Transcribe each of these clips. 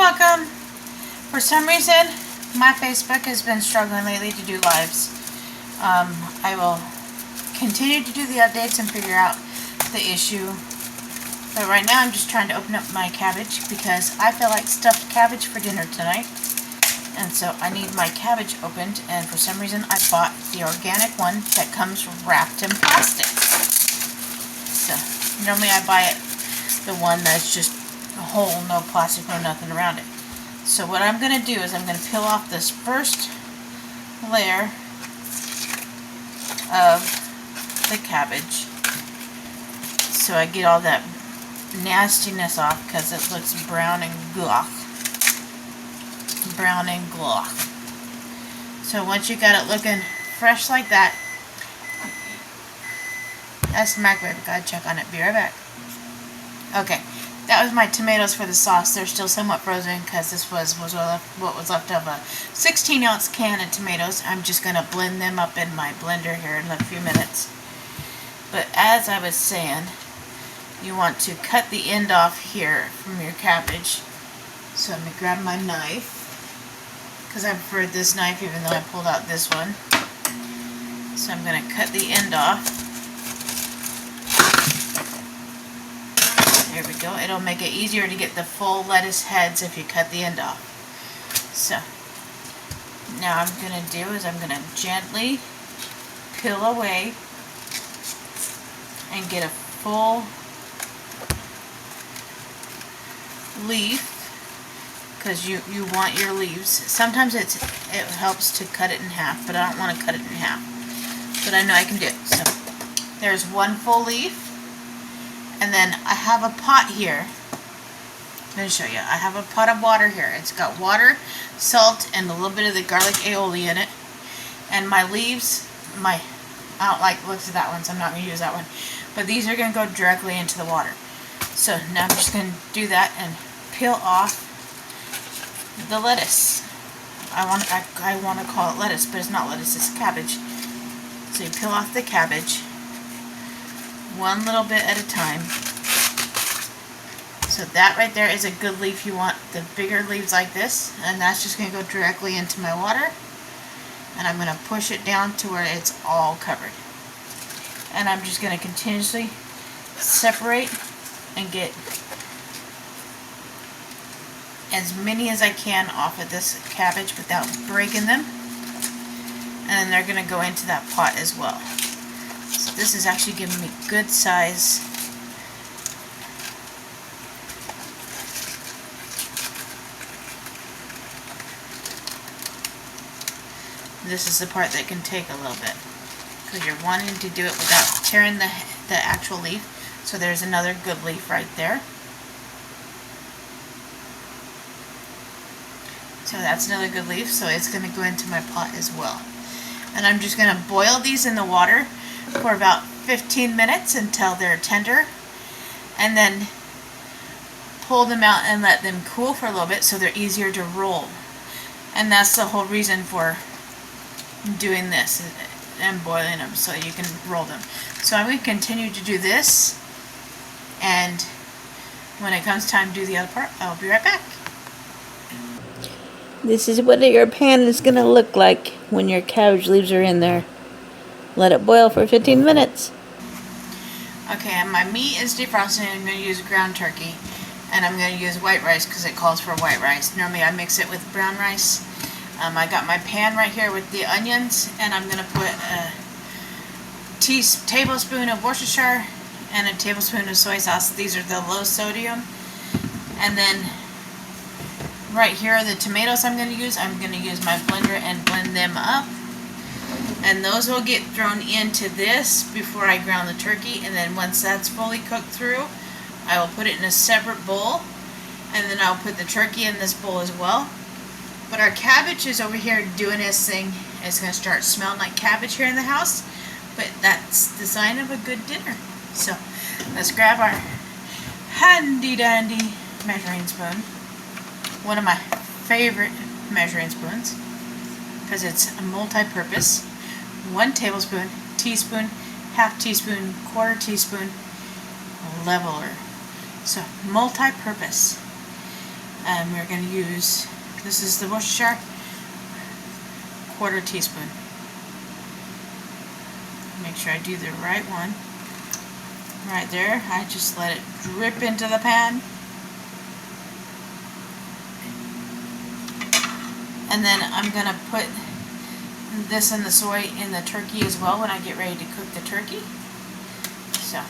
welcome. For some reason, my Facebook has been struggling lately to do lives. I will continue to do the updates and figure out the issue. But right now I'm just trying to open up my cabbage because I feel like stuffed cabbage for dinner tonight. And so I need my cabbage opened, and for some reason I bought the organic one that comes wrapped in plastic. So normally I buy it the one that's just a whole, no plastic, no nothing around it. So what I'm going to do is I'm going to peel off this first layer of the cabbage so I get all that nastiness off, because it looks brown and glock. Brown and glock. So once you got it looking fresh like that, that's the microwave. Gotta check on it. Be right back. Okay, that was my tomatoes for the sauce. They're still somewhat frozen because this was what was left of a 16-ounce can of tomatoes. I'm just going to blend them up in my blender here in a few minutes. But as I was saying, you want to cut the end off here from your cabbage. So let me grab my knife, because I preferred this knife even though I pulled out this one. So I'm going to cut the end off. There we go. It'll make it easier to get the full lettuce heads if you cut the end off. So now I'm going to do is I'm going to gently peel away and get a full leaf, because you want your leaves. Sometimes it helps to cut it in half, but I don't want to cut it in half. But I know I can do it. So there's one full leaf. And then I have a pot here. Let me show you. I have a pot of water here. It's got water, salt, and a little bit of the garlic aioli in it. And my leaves, I don't like the looks of that one, so I'm not going to use that one. But these are going to go directly into the water. So now I'm just going to do that and peel off the lettuce. I want to call it lettuce, but it's not lettuce, it's cabbage. So you peel off the cabbage one little bit at a time. So that right there is a good leaf. You want the bigger leaves like this, and that's just going to go directly into my water, and I'm going to push it down to where it's all covered. And I'm just going to continuously separate and get as many as I can off of this cabbage without breaking them, and then they're going to go into that pot as well. So this is actually giving me good size. This is the part that can take a little bit, because you're wanting to do it without tearing the actual leaf. So there's another good leaf right there. So that's another good leaf, so it's going to go into my pot as well. And I'm just going to boil these in the water for about 15 minutes until they're tender, and then pull them out and let them cool for a little bit so they're easier to roll. And that's the whole reason for doing this and boiling them, so you can roll them. So I'm going to continue to do this, and when it comes time to do the other part, I'll be right back. This is what your pan is going to look like when your cabbage leaves are in there. Let it boil for 15 minutes. Okay, and my meat is defrosted, and I'm going to use ground turkey. And I'm going to use white rice because it calls for white rice. Normally I mix it with brown rice. I got my pan right here with the onions, and I'm going to put a tablespoon of Worcestershire and a tablespoon of soy sauce. These are the low sodium. And then right here are the tomatoes I'm going to use. I'm going to use my blender and blend them up. And those will get thrown into this before I ground the turkey. And then once that's fully cooked through, I will put it in a separate bowl. And then I'll put the turkey in this bowl as well. But our cabbage is over here doing its thing. It's going to start smelling like cabbage here in the house. But that's the sign of a good dinner. So let's grab our handy dandy measuring spoon. One of my favorite measuring spoons, because it's a multi-purpose. 1 tablespoon, teaspoon, half teaspoon, quarter teaspoon, leveler. So multi-purpose. And we're going to use, this is the Worcestershire, 1/4 teaspoon. Make sure I do the right one. Right there, I just let it drip into the pan. And then I'm going to put this and the soy in the turkey as well when I get ready to cook the turkey. So,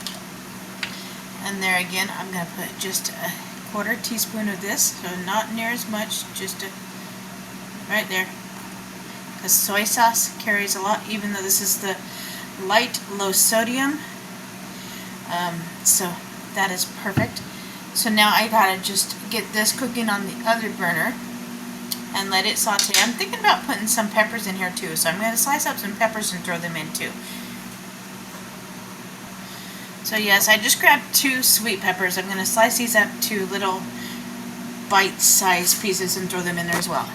and there again, I'm going to put just a 1/4 teaspoon of this, so not near as much, just right there. The soy sauce carries a lot, even though this is the light, low sodium. So that is perfect. So now I gotta just get this cooking on the other burner and let it saute. I'm thinking about putting some peppers in here too, so I'm going to slice up some peppers and throw them in too. So yes, I just grabbed 2 sweet peppers. I'm going to slice these up to little bite-sized pieces and throw them in there as well.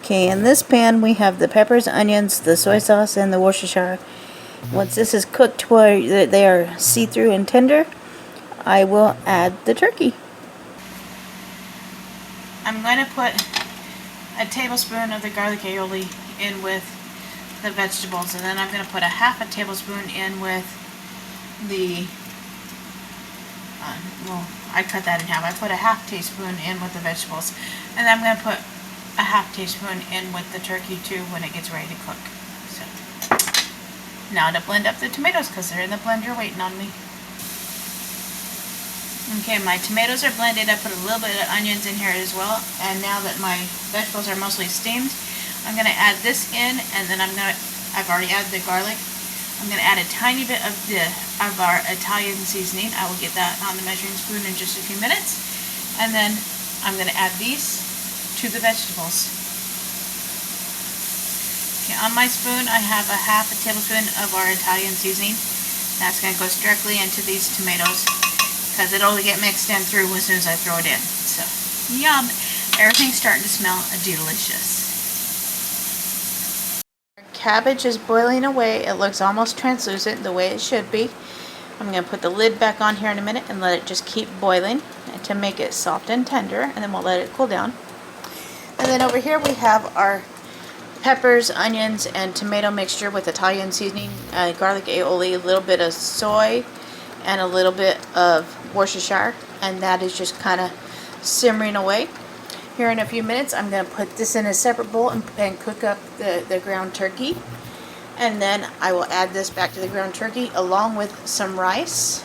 Okay, in this pan we have the peppers, onions, the soy sauce, and the Worcestershire. Once this is cooked to where they are see-through and tender, I will add the turkey. I'm going to put a tablespoon of the garlic aioli in with the vegetables, and then I'm going to put a 1/2 tablespoon in with the, well, I cut that in half. I put a 1/2 teaspoon in with the vegetables, and then I'm going to put a 1/2 teaspoon in with the turkey too when it gets ready to cook. So now to blend up the tomatoes because they're in the blender waiting on me. Okay, my tomatoes are blended. I put a little bit of onions in here as well, and now that my vegetables are mostly steamed, I'm going to add this in, and then I've already added the garlic. I'm going to add a tiny bit of our Italian seasoning. I will get that on the measuring spoon in just a few minutes, and then I'm going to add these to the vegetables. Okay, on my spoon I have a 1/2 tablespoon of our Italian seasoning. That's going to go directly into these tomatoes because it'll get mixed in through as soon as I throw it in. So, yum! Everything's starting to smell delicious. Our cabbage is boiling away. It looks almost translucent, the way it should be. I'm going to put the lid back on here in a minute and let it just keep boiling to make it soft and tender, and then we'll let it cool down. And then over here we have our peppers, onions, and tomato mixture with Italian seasoning, garlic aioli, a little bit of soy, and a little bit of Worcestershire, and that is just kind of simmering away. Here in a few minutes I'm going to put this in a separate bowl and cook up the ground turkey, and then I will add this back to the ground turkey along with some rice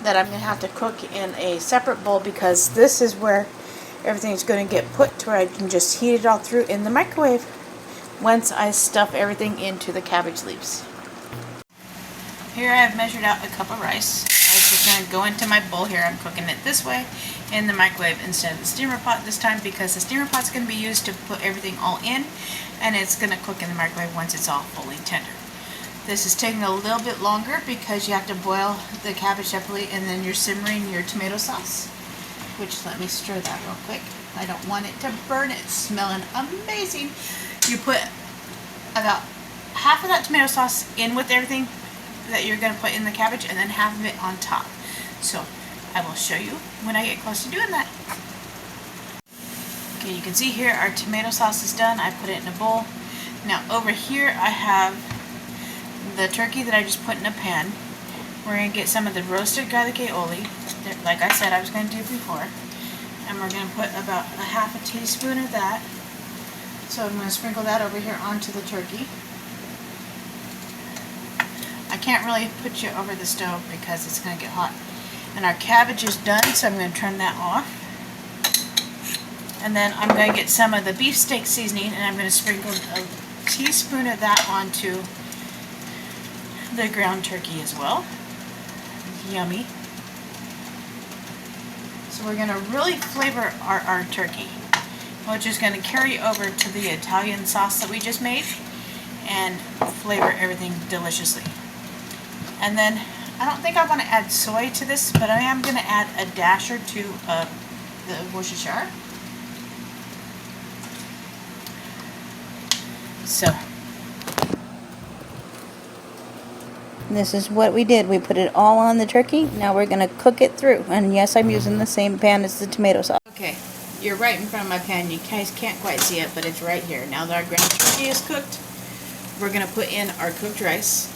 that I'm going to have to cook in a separate bowl because this is where everything's going to get put to where I can just heat it all through in the microwave once I stuff everything into the cabbage leaves. Here I have measured out a cup of rice. It's just going to go into my bowl here. I'm cooking it this way in the microwave instead of the steamer pot this time because the steamer pot's going to be used to put everything all in, and it's going to cook in the microwave once it's all fully tender. This is taking a little bit longer because you have to boil the cabbage separately and then you're simmering your tomato sauce, which let me stir that real quick. I don't want it to burn. It's smelling amazing. You put about 1/2 of that tomato sauce in with everything that you're going to put in the cabbage and then 1/2 of it on top. So I will show you when I get close to doing that. Okay, you can see here our tomato sauce is done. I put it in a bowl. Now over here I have the turkey that I just put in a pan. We're going to get some of the roasted garlic aioli, like I said I was going to do before, and we're going to put about a 1/2 teaspoon of that. So I'm going to sprinkle that over here onto the turkey. I can't really put you over the stove because it's going to get hot. And our cabbage is done, so I'm going to turn that off. And then I'm going to get some of the beef steak seasoning, and I'm going to sprinkle a teaspoon of that onto the ground turkey as well. Yummy. So we're going to really flavor our turkey, which is going to carry over to the Italian sauce that we just made and flavor everything deliciously. And then I don't think I want to add soy to this, but I am going to add a dash or two of the Worcestershire. So This is what we did. We put it all on the turkey. Now we're going to cook it through. And yes, I'm using the same pan as the tomato sauce. Okay, you're right in front of my pan. You guys can't quite see it, but it's right here. Now that our ground turkey is cooked, we're going to put in our cooked rice.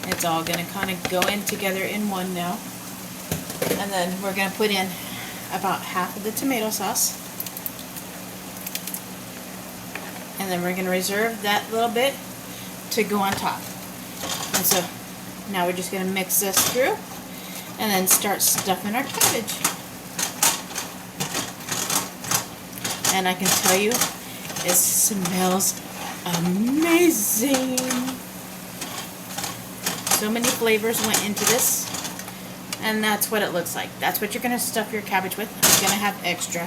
It's all going to kind of go in together in one now. And then we're going to put in about half of the tomato sauce. And then we're going to reserve that little bit to go on top. And so now we're just going to mix this through and then start stuffing our cabbage. And I can tell you, it smells amazing. So many flavors went into this, and that's what it looks like. That's what you're going to stuff your cabbage with. You're going to have extra,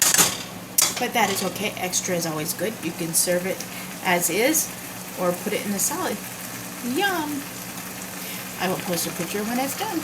but that is okay. Extra is always good. You can serve it as is or put it in the salad. Yum! I will post a picture when it's done.